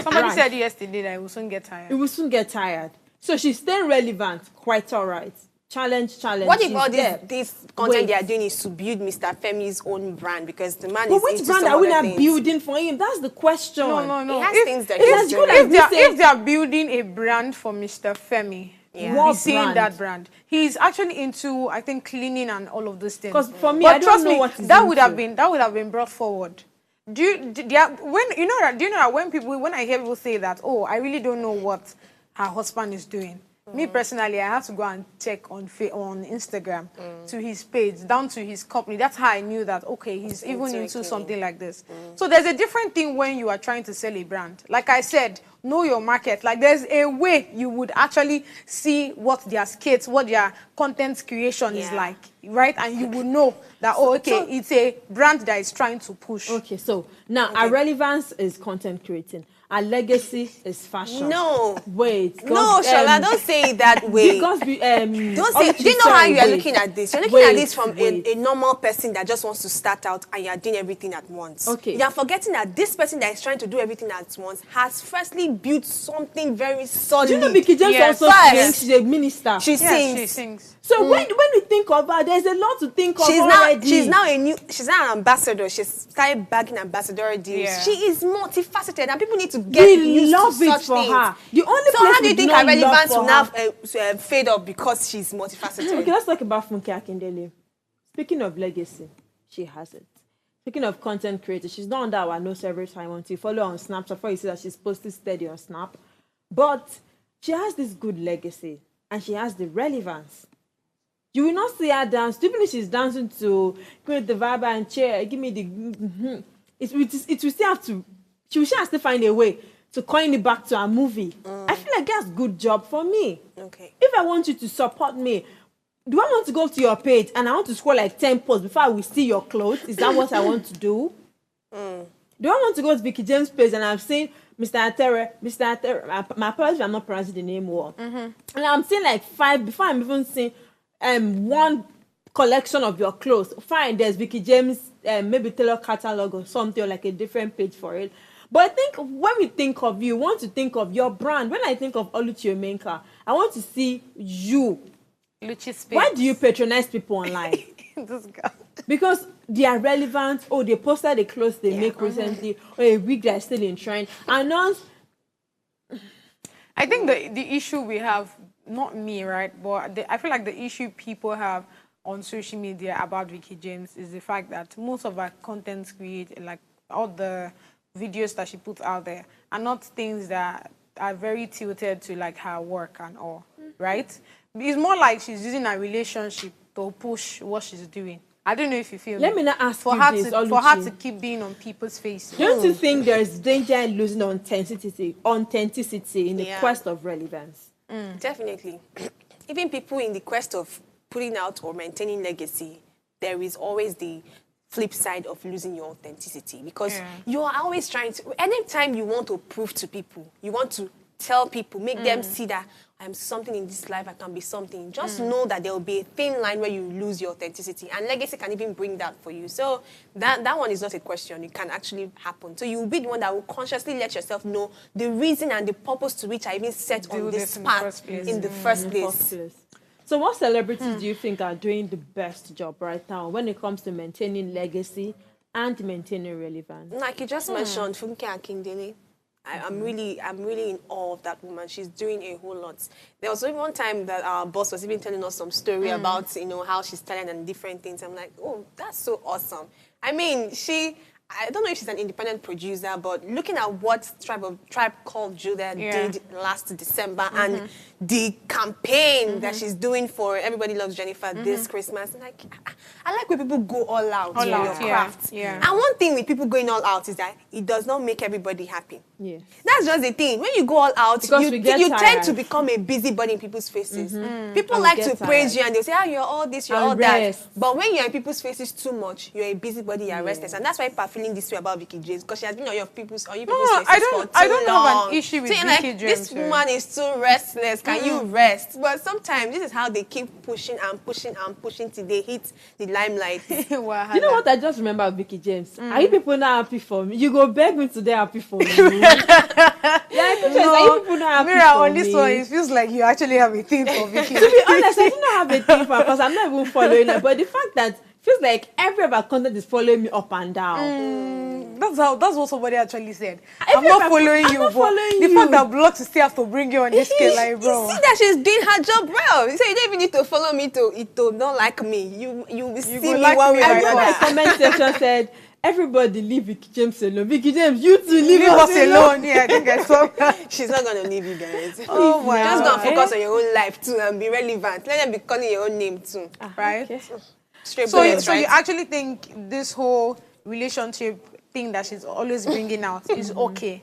Somebody said yesterday that it will soon get tired. It will soon get tired. So she's staying relevant, quite all right. Challenge. What if all this content they are doing is to build Mr. Femi's own brand? Because the man is which brand are we not building for him? That's the question. No. He has things that if they are building a brand for Mr. Femi, what he's saying that brand. He's actually into, I think, cleaning and all of those things. Because for me, but I don't know what that would have been brought forward. Do you know that when I hear people say that, oh, I really don't know what her husband is doing. Me personally, I have to go and check on Instagram to his page, down to his company. That's how I knew that, okay, he's even into something like this. So there's a different thing when you are trying to sell a brand. Like I said, know your market. Like there's a way you would actually see what their skits, what their content creation is like, right? And you would know that, it's a brand that is trying to push. Okay, so now our relevance is content creating. Our legacy is fashion. No. Wait. No, Shola, don't say it that way. Because don't say. Do you know how you are looking at this? You're looking at this from a normal person that just wants to start out, and you are doing everything at once. Okay. You are forgetting that this person that is trying to do everything at once has firstly built something very solid. Do you know Vicky James also sings? She's a minister. She sings. So when we think of her, there's a lot to think of already. She's now an ambassador. She's started bagging ambassador deals. Yeah. She is multifaceted, and people need to get used to such things. Her. The only so how do you think her relevance will now fade up because she's multifaceted? Okay, let's talk about Funke Akindele. Speaking of legacy, she has it. Speaking of content creator, she's not on that our nose every time until you follow her on Snapchat. Before you see that she's posted steady on Snap. But she has this good legacy, and she has the relevance. You will not see her dance. Even if she's dancing to create the vibe and chair, give me the... It will still have to... She will still have to find a way to coin it back to her movie. I feel like that's a good job for me. Okay. If I want you to support me, do I want to go to your page and I want to scroll like 10 posts before I will see your clothes? Is that what I want to do? Do I want to go to Vicky James' page and I'm saying, Mr. Atere, my apologies, I'm not pronouncing the name well. And I'm seeing like 5 before I'm even seeing one collection of your clothes. Fine, there's Vicky James, maybe Taylor catalog or something, or like a different page for it. But I think when we think of you, we want to think of your brand. When I think of Oluchi Omenka, I want to see you. Why do you patronize people online? This girl. Because they are relevant. Oh, they posted the clothes they make recently. Or a wig that's still in trend. And I think the issue we have, not me, right? But I feel like the issue people have on social media about Vicky James is the fact that most of her content like all the videos that she puts out there are not things that are very tilted to like her work and all, right? It's more like she's using her relationship to push what she's doing. I don't know if you feel Let me not ask for you her this, for her to keep being on people's faces. Don't you think there's danger in losing authenticity in the quest of relevance? Definitely. Even people in the quest of putting out or maintaining legacy, there is always the flip side of losing your authenticity, because you are always trying to, anytime you want to prove to people, you want to tell people, make them see that I'm something in this life, I can be something. Just know that there will be a thin line where you lose your authenticity, and legacy can even bring that for you. So that one is not a question. It can actually happen. So you'll be the one that will consciously let yourself know the reason and the purpose to which I even set on this path in the first place. So what celebrities do you think are doing the best job right now when it comes to maintaining legacy and maintaining relevance? Like you just mentioned, Funke Akindele. I'm really in awe of that woman. She's doing a whole lot. There was even one time that our boss was even telling us some story about, you know, how she's talented and different things. I'm like, oh, that's so awesome. I mean, I don't know if she's an independent producer, but looking at what Tribe Called Judah did last December and the campaign that she's doing for Everybody Loves Jennifer this Christmas, like, I like when people go all out in your craft. Yeah. And one thing with people going all out is that it does not make everybody happy. Yeah. That's just the thing. When you go all out, Because you we get tend tired. to become a busybody in people's faces. People And we like get to praise tired. you and they'll say, ah, you're all this, you're And all that. rest. But when you're in people's faces too much, you're a busybody, you're restless. And that's why people are feeling this way about Vicky James, because she has been on your people's faces No, for I too don't long. have an issue with so you're Vicky like, James. this woman is too restless. Can you rest? But sometimes this is how they keep pushing and pushing and pushing till they hit the limelight. Wahala. You know what I just remember of Vicky James? Are you people not happy for me? You go beg me today happy for me. Yeah, are you people not happy Mira, for on this me? one, it feels like you actually have a thing for Vicky. To be honest, I do not have a thing for her because I'm not even following her. But the fact that feels like every of her content is following me up and down. That's what somebody actually said. Every I'm not of her- following I'm you, not but following the you. fact that Blood to still have to bring you on this scale, like, bro. You see that she's doing her job well. You say you don't even need to follow me to not like me. You will see go me like one me way or like the I know my that. other. comment section said, everybody leave Vicky James alone. Vicky James, you too, Leave us alone. Yeah, I think I saw that. She's not gonna leave you guys. Oh my Just God. gonna focus on your own life too and be relevant. Let them be calling your own name too. Right? Okay. Straight So bullets, you right? actually think this whole relationship thing that she's always bringing out is okay?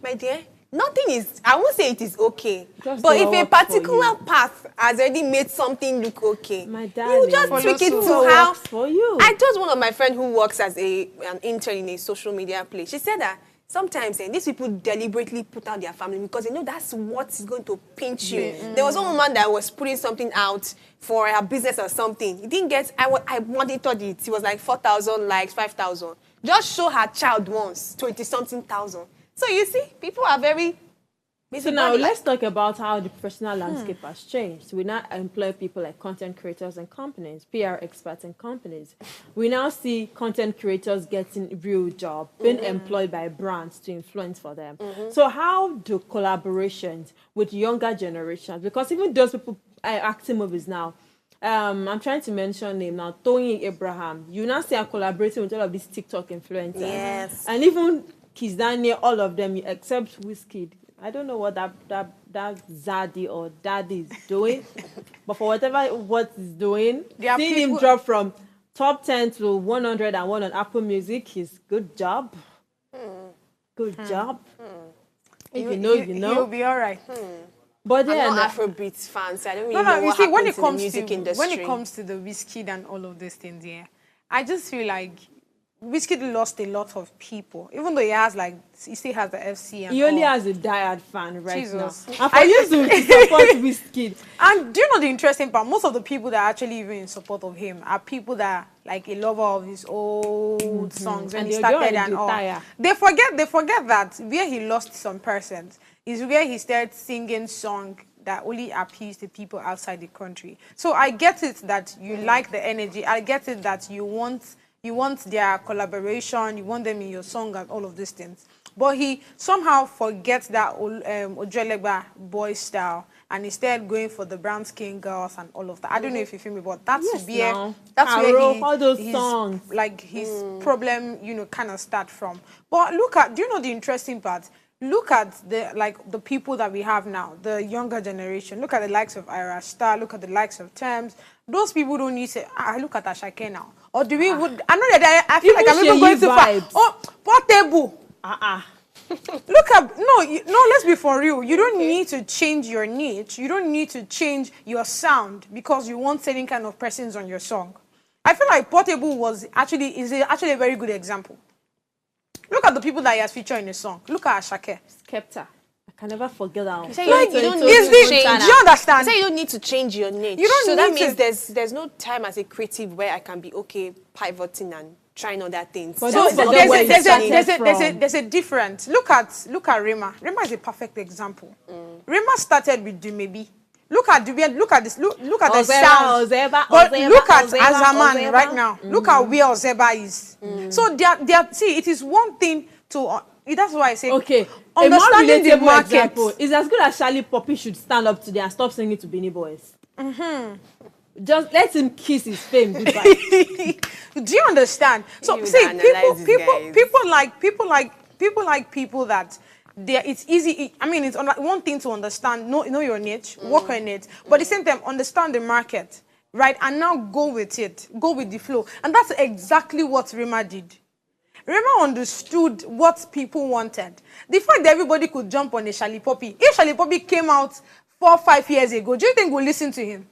My dear, nothing is, I won't say it is okay. Just But do if what a works for particular you. path has already made something look okay, My you darling, just Follow tweak it suit. to What how. works for you. I told one of my friends who works as an intern in a social media place, she said that sometimes these people deliberately put out their family because they know that's what is going to pinch you. There was one woman that was putting something out for her business or something. It didn't get, I monitored it. It was like 4,000 likes, 5,000. Just show her child once, 20-something thousand. So you see, people are very So now busybody. let's talk about how the professional landscape has changed. We now employ people like content creators and companies, PR experts and companies. We now see content creators getting real job, being employed by brands to influence for them. So how do collaborations with younger generations, because even those people are acting movies now, I'm trying to mention name now, Tony Abraham, you now see her collaborating with all of these TikTok influencers. Yes. And even Kiss Daniel, all of them, except Wizkid. I don't know what that Zaddy or Daddy is doing, but for what he's doing, There are seeing him people- drop from top 10 to 101 on Apple Music is good job. Good job. If you know, you know. You'll be all right. But I'm then, not Afrobeat fan, so I don't really No, know you what see, when happens it in the comes music to industry. when it comes to the Wizkid and all of these things, yeah, I just feel like Wizkid lost a lot of people, even though he has he still has the FC and he only all. has a diehard fan right Jesus. now. And for you to support Wizkid, And do you know the interesting part? Most of the people that are actually even in support of him are people that are like a lover of his old songs when And he they started already and all. retire. They forget that where he lost some persons is where he started singing songs that only appeals to people outside the country. So I get it that you like the energy. I get it that you want their collaboration, you want them in your song and all of these things. But he somehow forgets that Ojuelegba boy style and instead going for the brown skin girls and all of that. I don't know if you feel me, but that's Yes, where now. that's Carol, where all those his, songs. like his problem, kind of start from. But do you know the interesting part? Look at the people that we have now, the younger generation. Look at the likes of Ira Star. Look at the likes of Thames. Those people don't need to. Look at Ashake now. Or do we? I know that I feel Even like I'm even Sheyi going too far. vibes. Oh, Portable. Look at no. Let's be for real. You don't need to change your niche. You don't need to change your sound because you want certain kind of persons on your song. I feel like Portable is actually a very good example. Look at the people that he has featured in the song. Look at Ashake. Skepta. I can never forget that one. So you don't Is need to this, change. do you understand? So you don't need to change your niche. You don't so that need means to- there's no time as a creative where I can be okay pivoting and trying other things. But So don't forget there's where a, you there's, a, started there's, a, there's, a, from. there's a difference. Look at Rema. Rema is a perfect example. Rema started with Dumebi. Look at this. Look at the Ozeba, sound. Ozeba, But Ozeba, look at Ozeba, Azaman Ozeba. right now. Look at where Ozeba is. So see, it is one thing to. That's why I say. Okay, a more understanding the relatable market. example is as good as Charlie Poppy should stand up today and stop singing to Beanie Boys. Just let him kiss his fame goodbye. Do you understand? So You see, analyze these guys. people like people that it's easy. I mean, it's one thing to understand, know your niche, work on it, but at the same time understand the market, right? And now go with it, go with the flow, and that's exactly what Rema did. Rema understood what people wanted. The fact that everybody could jump on a Charlie Poppy. If Charlie Poppy came out 4 or 5 years ago, do you think we'll listen to him?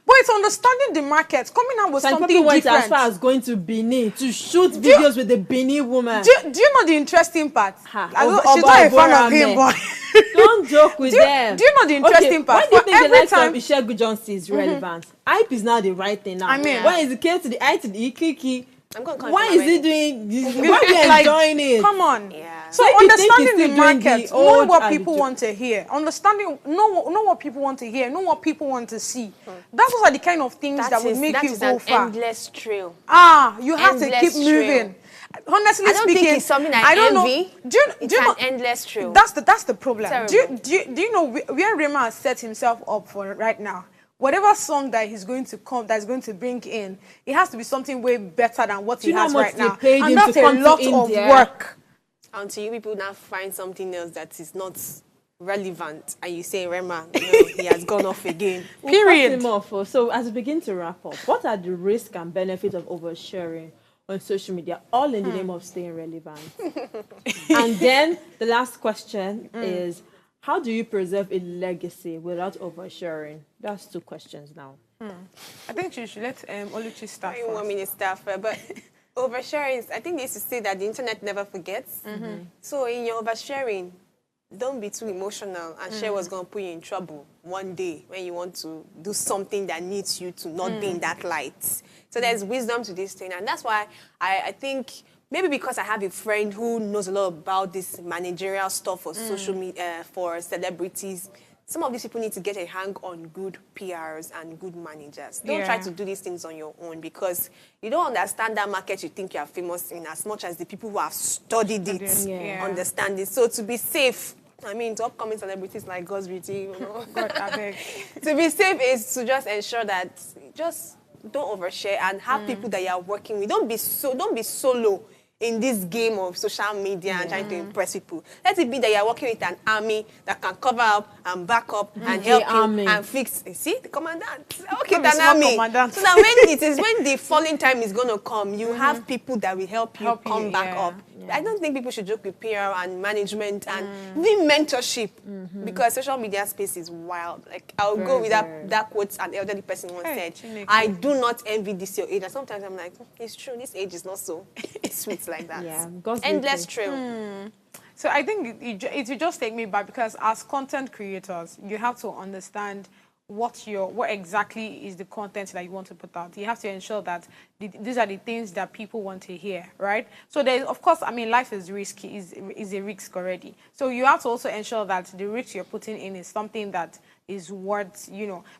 But it's understanding the market, coming out with Charlie something Poppy went different. as far as going to Benin to shoot videos with the Benin woman. Do you know the interesting part? Ha, She's not a fan of him, Oborame. but Don't joke with them. do you know the interesting part? Why do you think For the every likes time- of Ishegu Johnson is relevant? Hype is now the right thing now. I mean- when it came to the I to the Ikiki, I'm going to call why him is he already. doing this? Why are you Like, enjoying it? Come on. Yeah. So If you think understanding he's the still doing market, the know old what people attitude. want to hear. Understanding, know what people want to hear. Know what people want to see. Those are the kind of things that would make you go an far. endless trail. You have to keep endless moving. Honestly I don't speaking, think it's something I don't envy. know. Do you It's know? an endless trail. That's the problem. Terrible. Do you know where Rema has set himself up for right now? Whatever song that he's going to come, that's going to bring in, it has to be something way better than what Do he you know has how much right they now. paid And him that's to a come to lot of India? work. Until you people now find something else that is not relevant and you say, Rema, no, he has gone off again. We'll Period. cut him off. So as we begin to wrap up, what are the risks and benefits of oversharing on social media, all in the name of staying relevant? And then the last question is, how do you preserve a legacy without oversharing? That's 2 questions now. I think you should let Oluchi start I want first. me to start first, but oversharing, I think they used to say that the internet never forgets. So in your oversharing, don't be too emotional and share what's going to put you in trouble one day when you want to do something that needs you to not be in that light. So there's wisdom to this thing. And that's why I think maybe because I have a friend who knows a lot about this managerial stuff for social media, for celebrities, some of these people need to get a hang on good PRs and good managers. Don't try to do these things on your own because you don't understand that market you think you are famous in as much as the people who have studied it understand it. So to be safe, I mean, to upcoming celebrities like God's Beauty, you know, God, I beg. to be safe is to just ensure that just don't overshare and have people that you are working with. Don't be solo in this game of social media and trying to impress people. Let it be that you're working with an army that can cover up and back up and help army. you and fix. See, the commandant. Okay, Not the an small army. commandant. So that when the falling time is going to come, you have people that will help you come back up. I don't think people should joke with PR and management and even mentorship because social media space is wild. Like I'll go with that quote an elderly person once said, Chineke. I do not envy this your age. And sometimes I'm like, it's true, this age is not so sweet like that. Yeah, God's Endless beauty. trail. So I think it will just take me back because as content creators, you have to understand what exactly is the content that you want to put out. You have to ensure that these are the things that people want to hear, right? So there's, of course, I mean, life is risky, is a risk already. So you have to also ensure that the risk you're putting in is something that is worth,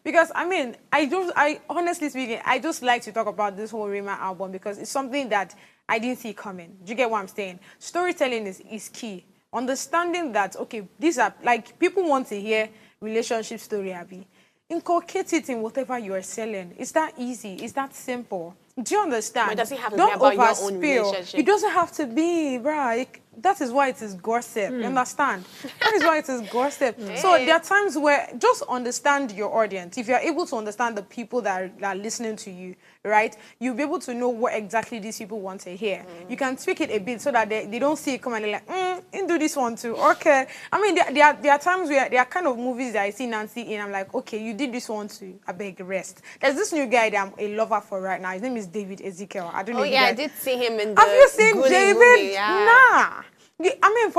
because I mean, I honestly speaking, I just like to talk about this whole Rema album because it's something that I didn't see coming. Do you get what I'm saying? Storytelling is key. Understanding that, okay, these are, like, people want to hear relationship story, Abby. Inculcate it in whatever you are selling. It's that easy. It's that simple. Do you understand? But it doesn't have to be Don't about your own overspill. relationship. It doesn't have to be, right? That is why it is gossip. You understand? That is why it is gossip. So there are times where just understand your audience. If you're able to understand the people that are listening to you, right, you'll be able to know what exactly these people want to hear. You can tweak it a bit so that they don't see it come and they're like, you do this one too. Okay. I mean, there are times where there are kind of movies that I see Nancy in. I'm like, okay, you did this one too. I beg rest. There's this new guy that I'm a lover for right now. His name is David Ezekiel. I don't know Oh if yeah, I you guys... did see him in the Have you seen Goonie David? movie, yeah. Nah. I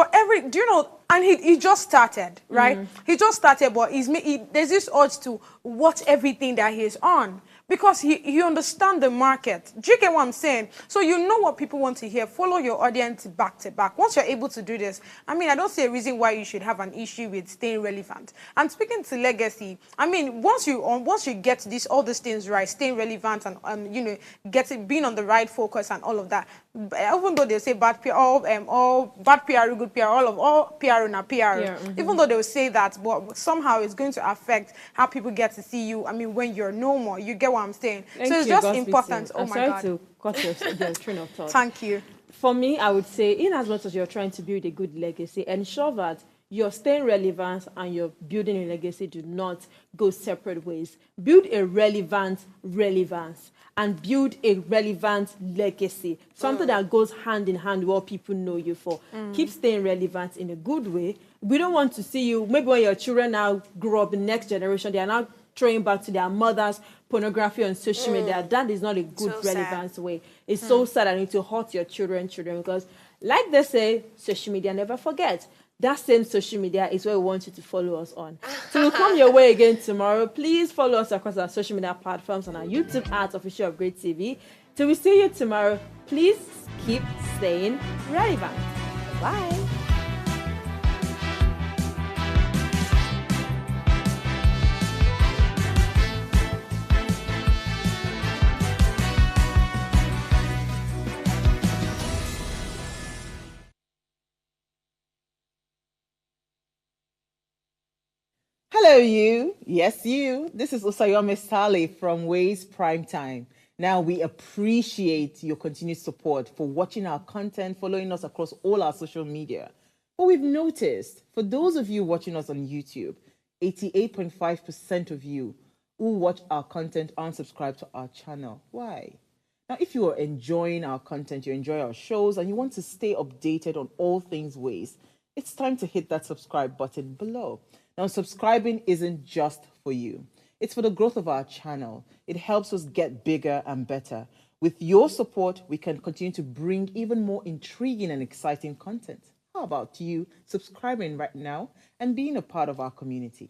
mean, do you know, and he just started, right? He just started, but there's this urge to watch everything that he's on. because you understand the market. Do you get what I'm saying? So you know what people want to hear. Follow your audience back to back. Once you're able to do this, I mean, I don't see a reason why you should have an issue with staying relevant. And speaking to legacy, I mean, once you get all these things right, staying relevant and you know, being on the right focus and all of that. Even though they say bad PR, all bad PR, good PR, all PR and PR. Even though they will say that, but somehow it's going to affect how people get to see you. I mean, when you're normal, you get what I'm saying. Thank so it's you, just Gospel important. team. Oh I'm my sorry God. to cut your train of thought. Thank you. For me, I would say, in as much as you're trying to build a good legacy, ensure that you're staying relevant and you're building a legacy do not go separate ways. Build a relevant relevance and build a relevant legacy, something that goes hand in hand with what people know you for. Keep staying relevant in a good way. We don't want to see you, maybe when your children now grow up, the next generation, they are now throwing back to their mother's pornography on social media. That is not a good So relevance way. It's so sad, and it will hurt your children, because like they say, social media never forget. That same social media is where we want you to follow us on. So we'll come your way again tomorrow. Please follow us across our social media platforms and our YouTube at Official Upgrade TV. Till we see you tomorrow, please keep staying relevant. Bye. Hello, you. Yes, you. This is Usayome Sale from Ways Primetime. Now, we appreciate your continued support for watching our content, following us across all our social media. But we've noticed, for those of you watching us on YouTube, 88.5% of you who watch our content aren't subscribed to our channel. Why? Now, if you are enjoying our content, you enjoy our shows, and you want to stay updated on all things Ways, it's time to hit that subscribe button below. Now, subscribing isn't just for you. It's for the growth of our channel. It helps us get bigger and better. With your support, we can continue to bring even more intriguing and exciting content. How about you subscribing right now and being a part of our community?